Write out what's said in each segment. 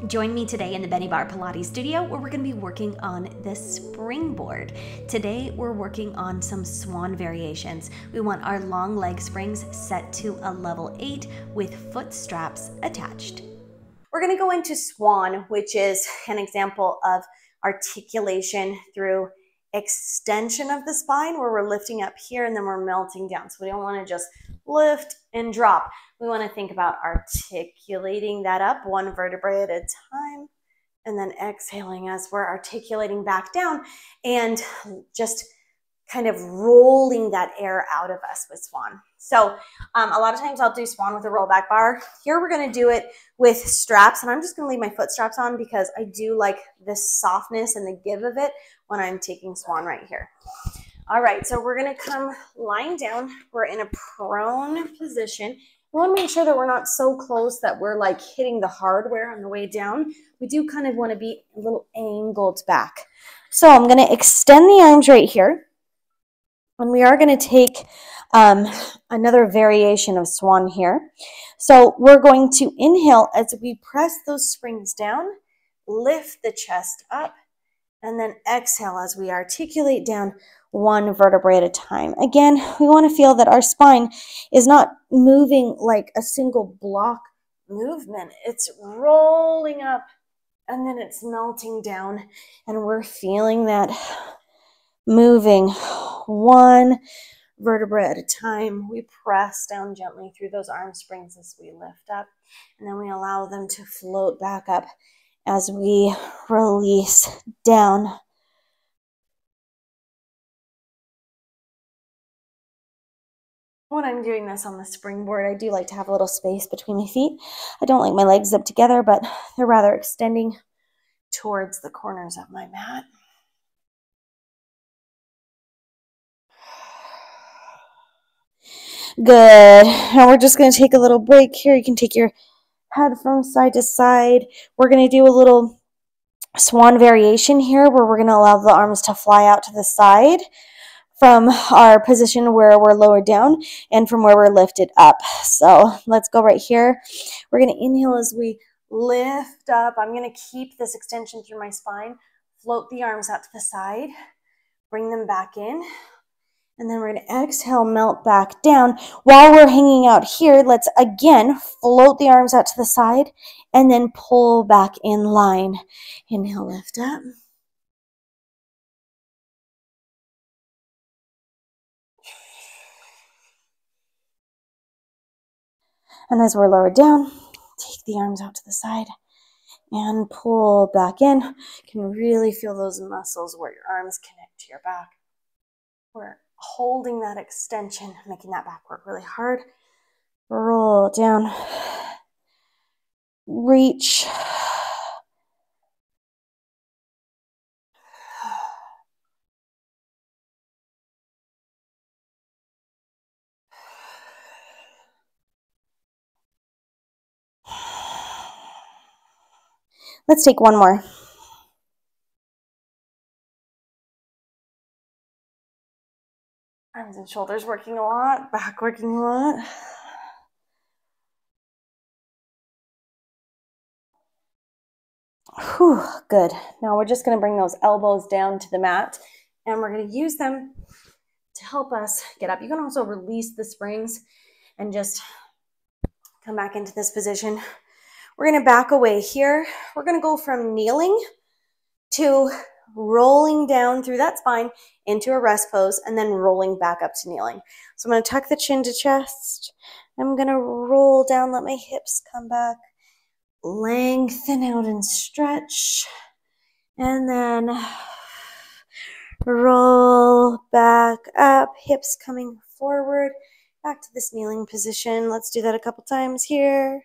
Join me today in the Benniebarre Pilates studio where we're going to be working on the springboard. Today we're working on some swan variations. We want our long leg springs set to a level 8 with foot straps attached. We're going to go into swan, which is an example of articulation through extension of the spine, where we're lifting up here and then we're melting down. So we don't want to just lift and drop. We want to think about articulating that up one vertebrae at a time and then exhaling as we're articulating back down and just kind of rolling that air out of us with swan. So a lot of times I'll do swan with a rollback bar. Here we're going to do it with straps, and I'm just going to leave my foot straps on because I do like the softness and the give of it when I'm taking swan right here. All right, so we're going to come lying down. We're in a prone position. We want to make sure that we're not so close that we're like hitting the hardware on the way down. We do kind of want to be a little angled back. So I'm going to extend the arms right here. And we are going to take another variation of swan here. So we're going to inhale as we press those springs down, lift the chest up, and then exhale as we articulate down one vertebrae at a time. Again, we want to feel that our spine is not moving like a single block movement. It's rolling up and then it's melting down, and we're feeling that moving one vertebra at a time. We press down gently through those arm springs as we lift up, and then we allow them to float back up as we release down. When I'm doing this on the springboard, I do like to have a little space between my feet. I don't like my legs up together, but they're rather extending towards the corners of my mat. Good. Now we're just going to take a little break here. You can take your head from side to side. We're going to do a little swan variation here where we're going to allow the arms to fly out to the side from our position where we're lowered down and from where we're lifted up. So let's go right here. We're going to inhale as we lift up. I'm going to keep this extension through my spine. Float the arms out to the side. Bring them back in. And then we're going to exhale, melt back down. While we're hanging out here, let's again float the arms out to the side and then pull back in line. Inhale, lift up. And as we're lowered down, take the arms out to the side and pull back in. You can really feel those muscles where your arms connect to your back. We're holding that extension, making that back work really hard. Roll down. Reach. Let's take one more. Arms and shoulders working a lot, back working a lot. Whew, good. Now we're just going to bring those elbows down to the mat, and we're going to use them to help us get up. You can also release the springs and just come back into this position. We're going to back away here. We're going to go from kneeling to rolling down through that spine into a rest pose and then rolling back up to kneeling. So I'm going to tuck the chin to chest. I'm going to roll down, let my hips come back, lengthen out and stretch, and then roll back up, hips coming forward, back to this kneeling position. Let's do that a couple times here.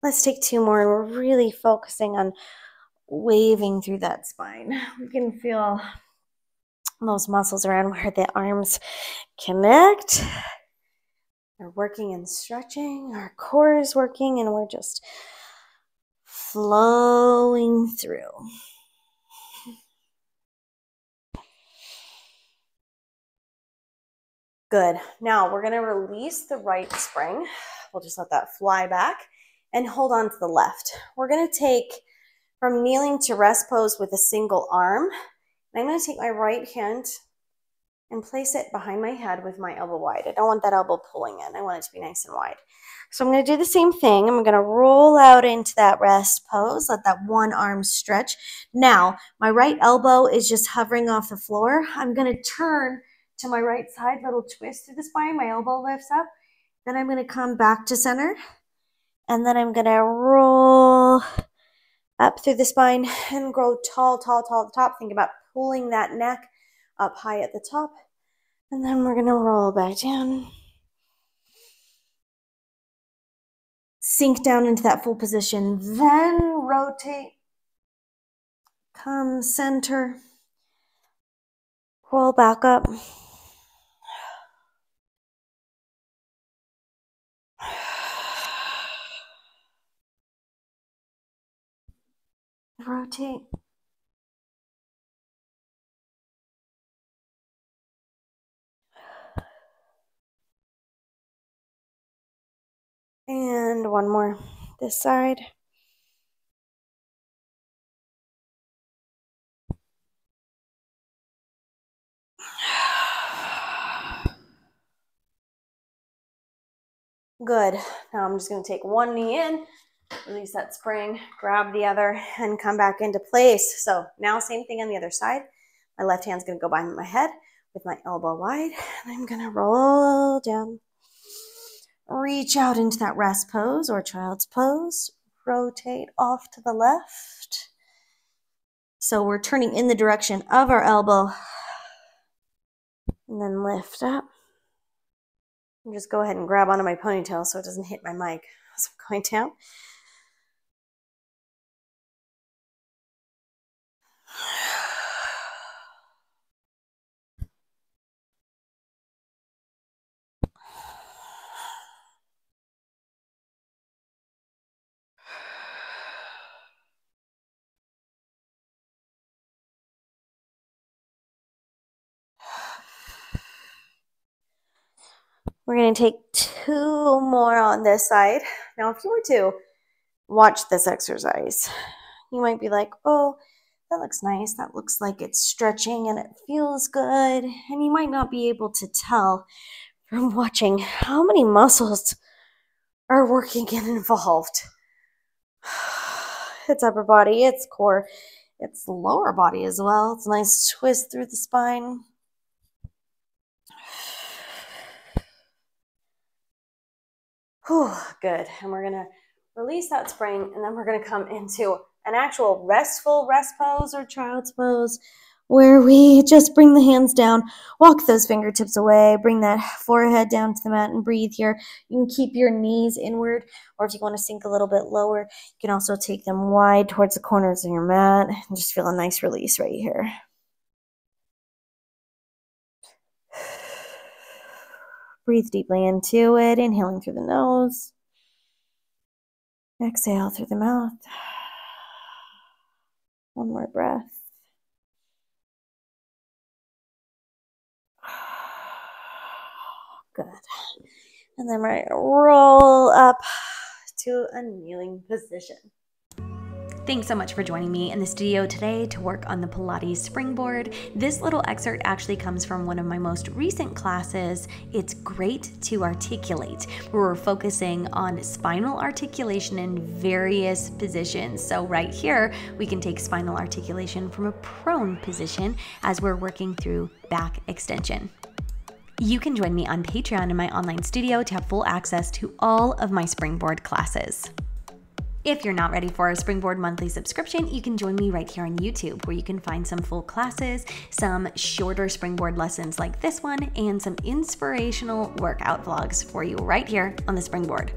Let's take 2 more, and we're really focusing on waving through that spine. We can feel those muscles around where the arms connect. We're working and stretching. Our core is working, and we're just flowing through. Good. Now we're going to release the right spring. We'll just let that fly back and hold on to the left. We're going to take from kneeling to rest pose with a single arm. And I'm going to take my right hand and place it behind my head with my elbow wide. I don't want that elbow pulling in. I want it to be nice and wide. So I'm going to do the same thing. I'm going to roll out into that rest pose. Let that one arm stretch. Now, my right elbow is just hovering off the floor. I'm going to turn to my right side, little twist through the spine. My elbow lifts up. Then I'm going to come back to center. And then I'm going to roll up through the spine and grow tall, tall, tall at the top. Think about pulling that neck up high at the top. And then we're going to roll back down. Sink down into that full position. Then rotate. Come center. Roll back up. Rotate. And one more this side. Good. Now I'm just going to take one knee in, release that spring, grab the other, and come back into place. So now same thing on the other side. My left hand's going to go behind my head with my elbow wide, and I'm going to roll down. Reach out into that rest pose or child's pose. Rotate off to the left. So we're turning in the direction of our elbow. And then lift up. And just go ahead and grab onto my ponytail so it doesn't hit my mic as I'm going down. We're going to take 2 more on this side. Now, if you were to watch this exercise, you might be like, oh, that looks nice. That looks like it's stretching and it feels good. And you might not be able to tell from watching how many muscles are working and involved. It's upper body, it's core, it's lower body as well. It's a nice twist through the spine. Whew, good. And we're going to release that spring, and then we're going to come into an actual restful rest pose or child's pose where we just bring the hands down, walk those fingertips away, bring that forehead down to the mat and breathe here. You can keep your knees inward, or if you want to sink a little bit lower, you can also take them wide towards the corners of your mat and just feel a nice release right here. Breathe deeply into it, inhaling through the nose. Exhale through the mouth. One more breath. Good. And then we're going to roll up to a kneeling position. Thanks so much for joining me in the studio today to work on the Pilates springboard. This little excerpt actually comes from one of my most recent classes. It's great to articulate, where we're focusing on spinal articulation in various positions. So right here, we can take spinal articulation from a prone position as we're working through back extension. You can join me on Patreon in my online studio to have full access to all of my springboard classes. If you're not ready for a Springboard monthly subscription, you can join me right here on YouTube, where you can find some full classes, some shorter Springboard lessons like this one, and some inspirational workout vlogs for you right here on the Springboard.